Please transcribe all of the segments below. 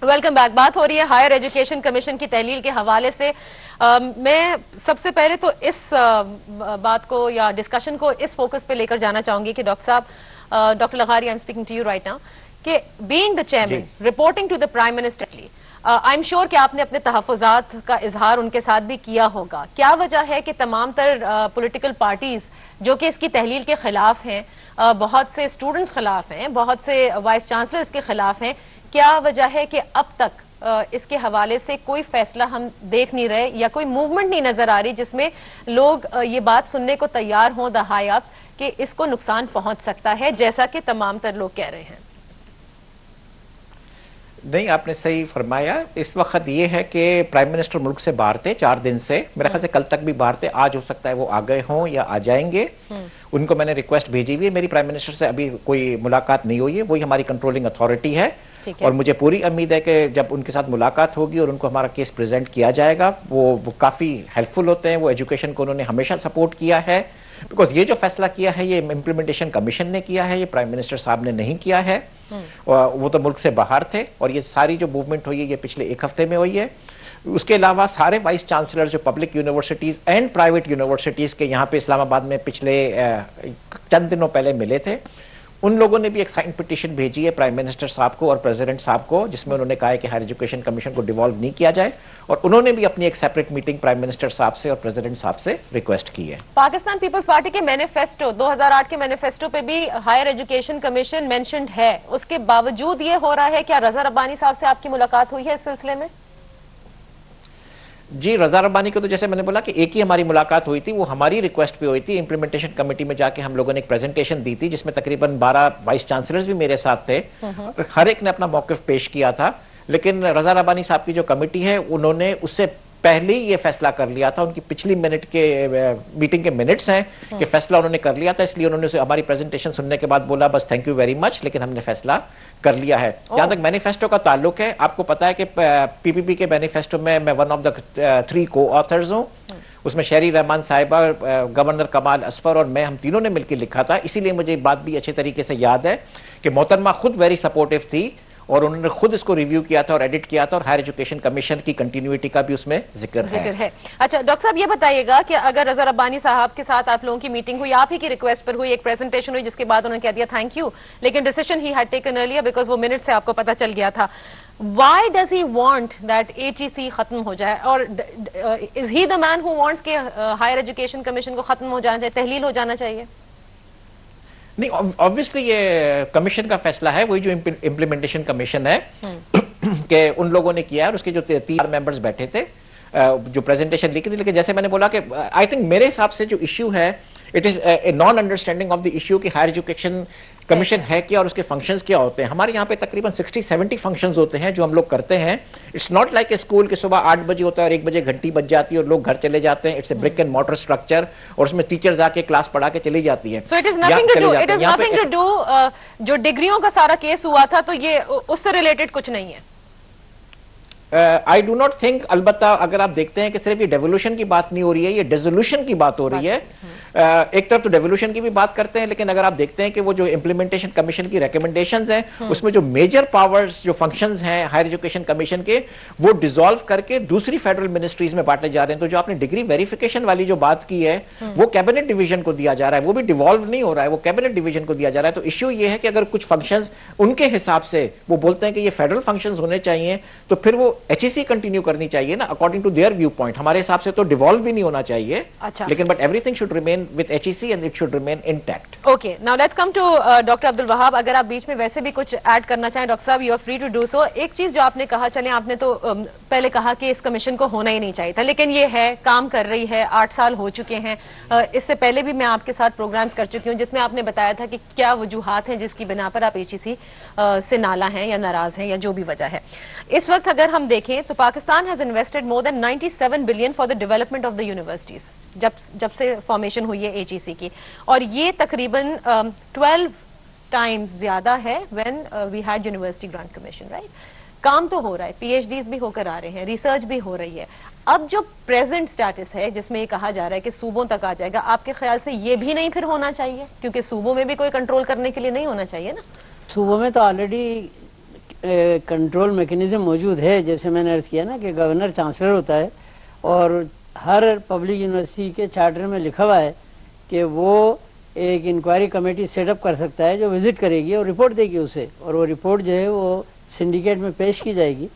Welcome back. بات ہو رہی ہے ہائر ایجوکیشن کمیشن کی تحلیل کے حوالے سے. میں سب سے پہلے تو اس بات کو یا ڈسکشن کو اس فوکس پہ لے کر جانا چاہوں گی کہ ڈاکٹر صاحب, ڈاکٹر لغاری, I am speaking to you right now, کہ being the chairman reporting to the prime minister, I am sure کہ آپ نے اپنے تحفظات کا اظہار ان کے ساتھ بھی کیا ہوگا. کیا وجہ ہے کہ تمام تر پولیٹیکل پارٹیز جو کہ اس کی تحلیل کے خلاف ہیں, بہت سے اسٹوڈنٹس خلاف ہیں, بہت سے وائس چانسلر اس کے خلاف ہیں, کیا وجہ ہے کہ اب تک اس کے حوالے سے کوئی فیصلہ ہم دیکھ نہیں رہے یا کوئی موومنٹ نہیں نظر آ رہی جس میں لوگ یہ بات سننے کو تیار ہوں دا ہائی اپس کہ اس کو نقصان پہنچ سکتا ہے جیسا کہ تمام تر لوگ کہہ رہے ہیں؟ نہیں, آپ نے صحیح فرمایا. اس وقت یہ ہے کہ پرائم منسٹر ملک سے باہر تھے 4 دن سے, میرے خیال سے کل تک بھی باہر تھے. آج ہو سکتا ہے وہ آ گئے ہوں یا آ جائیں گے. ان کو میں نے ریکویسٹ بھیجی ہوئی ہے. میری پرائم منسٹر سے ابھی کوئی ملاقات نہیں ہوئی ہے, وہی ہماری کنٹرولنگ اتھارٹی ہے, اور مجھے پوری امید ہے کہ جب ان کے ساتھ ملاقات ہوگی اور ان کو ہمارا کیس پریزنٹ کیا جائے گا, وہ کافی ہیلپ فل ہوتے ہیں. وہ ایجوکیشن کو انہوں نے ہمیشہ سپورٹ کیا ہے, بیکاز یہ جو فیصلہ کیا ہے یہ امپلیمنٹیشن کمیشن نے کیا ہے, یہ پرائم منسٹر صاحب نے نہیں کیا ہے. وہ تو ملک سے باہر تھے, اور یہ ساری جو موومنٹ ہوئی ہے یہ پچھلے 1 ہفتے میں ہوئی ہے. اس کے علاوہ سارے وائس چانسلر جو public universities and private universities کے یہاں پہ اسلام آباد میں پچھلے چند دنوں پہلے ملے تھے, ان لوگوں نے بھی ایک سائن پٹیشن بھیجی ہے پرائم منسٹر صاحب کو اور پریزیڈنٹ صاحب کو, جس میں انہوں نے کہا ہے کہ ہائر ایجوکیشن کمیشن کو ڈیوالو نہیں کیا جائے, اور انہوں نے بھی اپنی ایک سیپریٹ میٹنگ پرائم منسٹر صاحب سے اور پریزیڈنٹ صاحب سے ریکویسٹ کی ہے. پاکستان پیپلز پارٹی کے مینیفیسٹو 2008 کے مینیفیسٹو پہ بھی ہائر ایجوکیشن کمیشن مینشنڈ ہے, اس کے باوجود یہ ہو رہا ہے. کیا رضا ربانی صاحب سے آپ کی ملاقات ہوئی ہے اس سلسلے میں؟ جی, رضا ربانی کو تو جیسے میں نے بولا کہ ایک ہی ہماری ملاقات ہوئی تھی, وہ ہماری ریکویسٹ پہ ہوئی تھی. امپلیمنٹیشن کمیٹی میں جا کے ہم لوگوں نے ایک پریزنٹیشن دی تھی جس میں تقریباً 12 وائس چانسلرز بھی میرے ساتھ تھے, ہر ایک نے اپنا موقف پیش کیا تھا. لیکن رضا ربانی صاحب کی جو کمیٹی ہے انہوں نے اس سے پہلے ہی یہ فیصلہ کر لیا تھا. ان کی پچھلی میٹنگ کے منٹس ہیں کہ فیصلہ انہوں نے کر لیا تھا, اس لیے انہوں نے ہماری پریزنٹیشن سننے کے بعد بولا بس تھینک یو ویری مچ, لیکن ہم نے فیصلہ کر لیا ہے. جہاں تک مینیفیسٹو کا تعلق ہے, آپ کو پتا ہے کہ پی پی پی کے مینیفیسٹو میں 1 آف دا 3 کو آتھرز ہوں. اس میں شہری رحمان صاحبہ, گورنر کمال اصفر اور میں, ہم تینوں نے مل کے لکھا تھا. اسی لیے مجھے یہ بات بھی اچھے طریقے سے یاد ہے کہ محترمہ خود ویری سپورٹیو تھی, اور انہوں نے خود اس کو ریویو کیا تھا اور ایڈٹ کیا تھا, اور ہائر ایجوکیشن کمیشن کی کنٹینیوٹی کا بھی اس میں ذکر ہے. اچھا ڈاکٹر صاحب, یہ بتائیے گا کہ اگر رضا ربانی صاحب کے ساتھ آپ لوگوں کی میٹنگ ہوئی, آپ ہی کی ریکویسٹ پر ہوئی, ایک پریزنٹیشن ہوئی جس کے بعد انہوں نے کہہ دیا تھینک یو, لیکن decision he had taken earlier because وہ منٹ سے آپ کو پتا چل گیا تھا. Why does he want that HEC ختم ہو جائے, اور is he the man who wants کہ ہائر ایجوکیشن کمیشن کو ختم ہو جانا چاہیے, تحلیل ہو جانا چاہیے؟ نہیں, آبویسلی یہ کمیشن کا فیصلہ ہے, وہی جو امپلیمنٹیشن کمیشن ہے کہ ان لوگوں نے کیا ہے, اور اس کے جو 3 ممبرز بیٹھے تھے جو پریزنٹیشن لکھی تھی. لیکن جیسے میں نے بولا کہ آئی تھنک میرے حساب سے جو ایشو ہے it is a naan understanding of the issue کہ ہائر ایجوکیشن کمیشن ہے کیا اور اس کے فنکشنز کیا ہوتے ہیں. ہمارے یہاں پہ تقریباً 60-70 فنکشنز ہوتے ہیں جو ہم لوگ کرتے ہیں. It's not like a school کہ صبح 8 بجے ہوتا ہے اور 1 بجے گھنٹی بج جاتی ہے اور لوگ گھر چلے جاتے ہیں. It's a brick and mortar structure, اور اس میں ٹیچرز آ کے کلاس پڑھا کے چلی جاتی ہیں. So it is nothing to do جو ڈگریوں کا سارا کیس ہوا تھا تو یہ اس سے ریلیٹڈ کچھ نہیں ہے. آئی ڈو ناٹ تھنک, البتہ اگر آپ دیکھتے ہیں کہ صرف یہ ڈیولوشن کی بات نہیں ہو رہی ہے, یہ ڈیزولوشن کی بات ہو رہی ہے. ایک طرف تو ڈیولوشن کی بھی بات کرتے ہیں, لیکن اگر آپ دیکھتے ہیں کہ وہ جو امپلیمنٹیشن کمیشن کی ریکمنڈیشنز ہیں اس میں جو میجر پاورز جو فنکشنز ہیں ہائر ایجوکیشن کمیشن کے, وہ ڈیزالو کر کے دوسری فیڈرل منسٹریز میں بانٹے جا رہے ہیں. تو جو آپ نے ڈگری ویریفیکیشن والی جو بات کی ہے وہ کیبنٹ ڈویژن کو دیا جا رہا ہے, وہ بھی ڈیوالو نہیں ہو رہا ہے, وہ کیبنٹ ڈویژن کو دیا جا رہا ہے. تو ایشو یہ ہے کہ اگر کچھ فنکشنز ان کے حساب سے وہ بولتے ہیں کہ یہ فیڈرل فنکشنز ہونے چاہیے, تو پھر وہ HEC کنٹینیو کرنی چاہیے نا according to their viewpoint. ہمارے حساب سے تو ڈیوالو بھی نہیں ہونا چاہیے, لیکن but every thing should remain with HEC and it should remain intact. Okay, now let's come to doctor عبد الوہاب. اگر آپ بیچ میں ویسے بھی کچھ ایڈ کرنا چاہیں ڈاکٹر صاحب, you are free to do so. ایک چیز جو آپ نے کہا, چلیں آپ نے تو پہلے کہا کہ اس کمیشن کو ہونا ہی نہیں چاہیے تھا, لیکن یہ ہے, کام کر رہی ہے, 8 سال ہو چکے ہیں. اس سے پہلے بھی میں آپ کے ساتھ پروگرامز کر چکی ہوں جس میں آپ نے بتایا تھا کہ کیا وجوہات ہیں جس کی بنا پر آپ HEC سے نالا ہیں یا ناراض ہیں یا جو بھی وجہ ہے. اس وقت اگر ہم دیکھیں تو Pakistan has invested more than 97 billion for the development of the universities جب سے فارمیشن ہوئی ہے HEC کی, اور یہ تقریباً 12 ٹائمز زیادہ ہے when we had university grant commission, right. کام تو ہو رہا ہے, PhDs بھی ہو کر آ رہے ہیں, ریسرچ بھی ہو رہی ہے. اب جو پریزنٹ سٹیٹس ہے جس میں یہ کہا جا رہا ہے کہ صوبوں تک آ جائے گا, آپ کے خیال سے یہ بھی نہیں پھر ہونا چاہیے, کیونکہ صوبوں میں بھی کوئی کنٹرول کرنے کے لیے نہیں ہونا چاہیے نا. صوبوں میں تو آلریڈی کنٹرول میکنزم موجود ہے. جیسے میں نے عرض کیا نا کہ گورنر چانسلر ہوتا ہے اور ہر پبلک یونیورسٹی کے چارٹر میں لکھا ہوا ہے کہ وہ ایک انکوائری کمیٹی سیٹ اپ کر سکتا ہے جو وزٹ کرے گی اور رپورٹ دے گی اسے, اور وہ رپورٹ جو ہے وہ سنڈیکیٹ میں پیش کی جائے گی.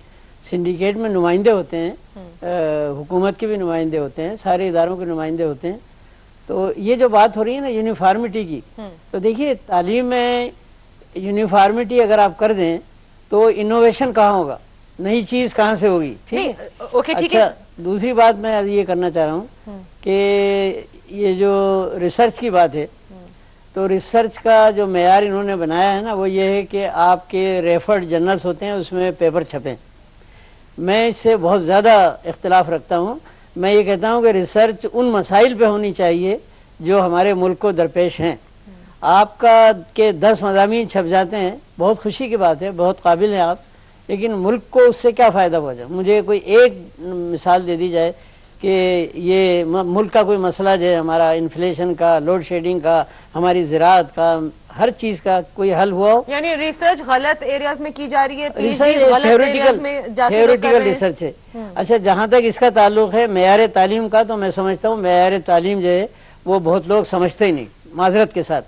سنڈیکیٹ میں نمائندے ہوتے ہیں, حکومت کے بھی نمائندے ہوتے ہیں, سارے اداروں کے نمائندے ہوتے ہیں. تو یہ جو بات ہو رہی ہے نا یونیفارمٹی کی, تو دیکھیے تعلیم میں یونیفارمٹی اگر آپ کر دیں تو انوویشن کہاں ہوگا, نئی چیز کہاں سے ہوگی. ٹھیک ہے. اچھا, دوسری بات میں یہ کرنا چاہ رہا ہوں کہ یہ جو ریسرچ کی بات ہے, تو ریسرچ کا جو معیار انہوں نے بنایا ہے نا وہ یہ ہے کہ آپ کے ریفرڈ جرنلز ہوتے ہیں اس میں پیپر چھپیں. میں اس سے بہت زیادہ اختلاف رکھتا ہوں. میں یہ کہتا ہوں کہ ریسرچ ان مسائل پہ ہونی چاہیے جو ہمارے ملک کو درپیش ہیں. آپ کا کہ 10 مضامین چھپ جاتے ہیں, بہت خوشی کی بات ہے, بہت قابل ہیں آپ, لیکن ملک کو اس سے کیا فائدہ پہنچا. مجھے کوئی ایک مثال دے دی جائے کہ یہ ملک کا کوئی مسئلہ جو ہے ہمارا انفلیشن کا, لوڈ شیڈنگ کا, ہماری زراعت کا, ہر چیز کا کوئی حل ہوا ہو. یعنی ریسرچ غلط ایریاز میں کی جا رہی ہے, تھیوریٹیکل ریسرچ ہے. اچھا, جہاں تک اس کا تعلق ہے معیار تعلیم کا, تو میں سمجھتا ہوں معیار تعلیم جو ہے وہ بہت لوگ سمجھتے ہی نہیں, معذرت کے ساتھ.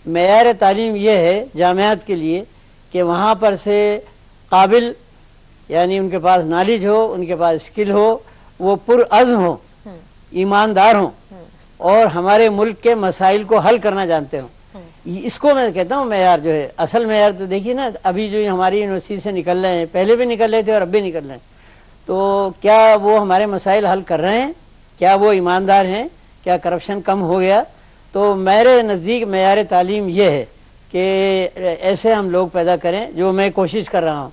معیار تعلیم یہ ہے جامعات کے لیے کہ وہاں پر سے قابل, یعنی ان کے پاس نالج ہو, ان کے پاس اسکل ہو, وہ پرعزم ہو, ایماندار ہوں, اور ہمارے ملک کے مسائل کو حل کرنا جانتے ہوں. اس کو میں کہتا ہوں معیار جو ہے. اصل معیار تو دیکھیے نا, ابھی جو ہماری یونیورسٹی سے نکل رہے ہیں, پہلے بھی نکل رہے تھے اور اب بھی نکل رہے ہیں, تو کیا وہ ہمارے مسائل حل کر رہے ہیں, کیا وہ ایماندار ہیں, کیا کرپشن کم ہو گیا. تو میرے نزدیک معیار تعلیم یہ ہے کہ ایسے ہم لوگ پیدا کریں, جو میں کوشش کر رہا ہوں.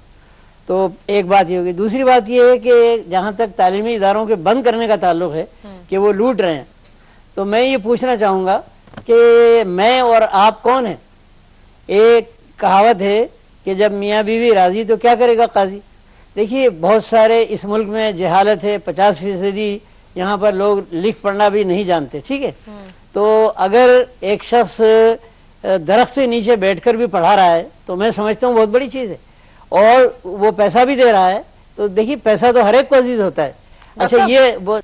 تو ایک بات یہ ہوگی. دوسری بات یہ ہے کہ جہاں تک تعلیمی اداروں کے بند کرنے کا تعلق ہے کہ وہ لوٹ رہے ہیں, تو میں یہ پوچھنا چاہوں گا کہ میں اور آپ کون ہیں. ایک کہاوت ہے کہ جب میاں بیوی راضی تو کیا کرے گا قاضی. دیکھیے بہت سارے اس ملک میں جہالت ہے, 50% یہاں پر لوگ لکھ پڑھنا بھی نہیں جانتے. ٹھیک ہے, تو اگر ایک شخص درخت کے نیچے بیٹھ کر بھی پڑھا رہا ہے تو میں سمجھتا ہوں بہت بڑی چیز ہے, اور وہ پیسہ بھی دے رہا ہے. تو دیکھیے پیسہ تو ہر ایک کو عزیز ہوتا ہے. اچھا, یہ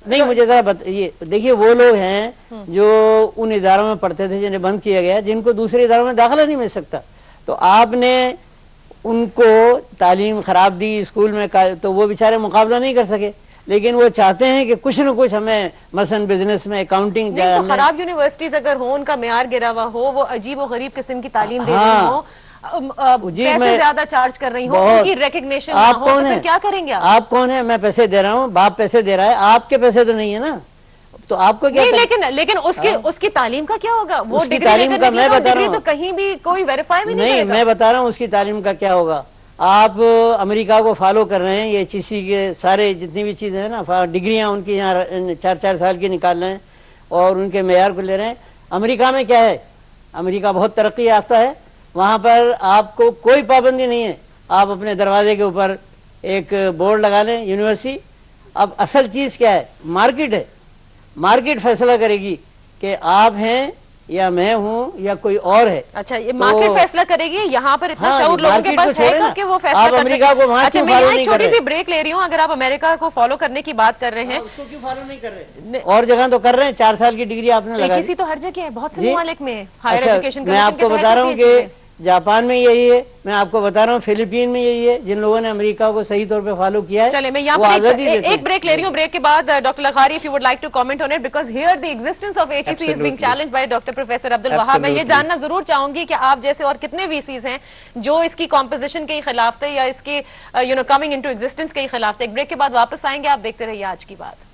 نہیں, مجھے ذرا یہ دیکھیے, وہ لوگ ہیں جو ان اداروں میں پڑھتے تھے جنہیں بند کیا گیا, جن کو دوسرے اداروں میں داخلہ نہیں مل سکتا. تو آپ نے ان کو تعلیم خراب دی اسکول میں, تو وہ بیچارے مقابلہ نہیں کر سکے, لیکن وہ چاہتے ہیں کہ کچھ نہ کچھ ہمیں مثلا بزنس میں, اکاؤنٹنگ. خراب یونیورسٹیز اگر ہوں, ان کا معیار گرا ہوا ہو, وہ عجیب و غریب قسم کی تعلیم دے رہی ہوں, پیسے زیادہ چارج کر رہی ہوں, ان کی ریکگنیشن نہ ہو, تو پھر کیا کریں گے آپ کون ہیں. میں پیسے دے رہا ہوں, باپ پیسے دے رہا ہے, آپ کے پیسے تو نہیں ہے نا, تو آپ کو کیا. لیکن اس کی تعلیم کا کیا ہوگا. وہ تعلیم کا میں بتا رہا ہوں, تو کہیں بھی کوئی ویریفائی بھی نہیں. میں بتا رہا ہوں اس کی تعلیم کا کیا ہوگا. آپ امریکہ کو فالو کر رہے ہیں, یہ HEC کے سارے جتنی بھی چیزیں ہیں نا, ڈگریاں ان کی یہاں 4 سال کی نکال رہے ہیں اور ان کے معیار کو لے رہے ہیں. امریکہ میں کیا ہے, امریکہ بہت ترقی یافتہ ہے, وہاں پر آپ کو کوئی پابندی نہیں ہے. آپ اپنے دروازے کے اوپر ایک بورڈ لگا لیں, یونیورسٹی. اب اصل چیز کیا ہے, مارکیٹ ہے. مارکیٹ فیصلہ کرے گی کہ آپ ہیں یا میں ہوں یا کوئی اور ہے. اچھا, یہ مارکیٹ فیصلہ کرے گی. یہاں پر اتنا شعور لوگوں کے پاس ہے کہ وہ فیصلہ کر سکیں. اچھا, میں یہاں ایک چھوٹی سی بریک لے رہی ہوں. اگر آپ امریکہ کو فالو کرنے کی بات کر رہے ہیں, اس کو کیوں فالو نہیں کر رہے, اور جگہ تو کر رہے ہیں. 4 سال کی ڈگری آپ نے لگا دی. HEC تو ہر جگہ ہے, بہت سے ممالک میں ہائر ایجوکیشن. میں آپ کو بتا رہا ہوں کہ جاپان میں یہی ہے, میں آپ کو بتا رہا ہوں فلپین میں یہی ہے. جن لوگوں نے امریکہ کو صحیح طور پہ فالو کیا ہے. چلے, میں یہاں پر ایک بریک لے رہی ہوں. بریک کے بعد doctor لغاری, if you would like to comment on it, because here the existence of HEC is being challenged by Dr. Professor Abdul Wahab. میں یہ جاننا ضرور چاہوں گی کہ آپ جیسے اور کتنے VCs ہیں جو اس کی کمپوزیشن کے خلاف تھے یا اس کی coming into existence کے خلاف تھے. ایک بریک کے بعد واپس آئیں گے, آپ دیکھتے رہیے آج کی بات.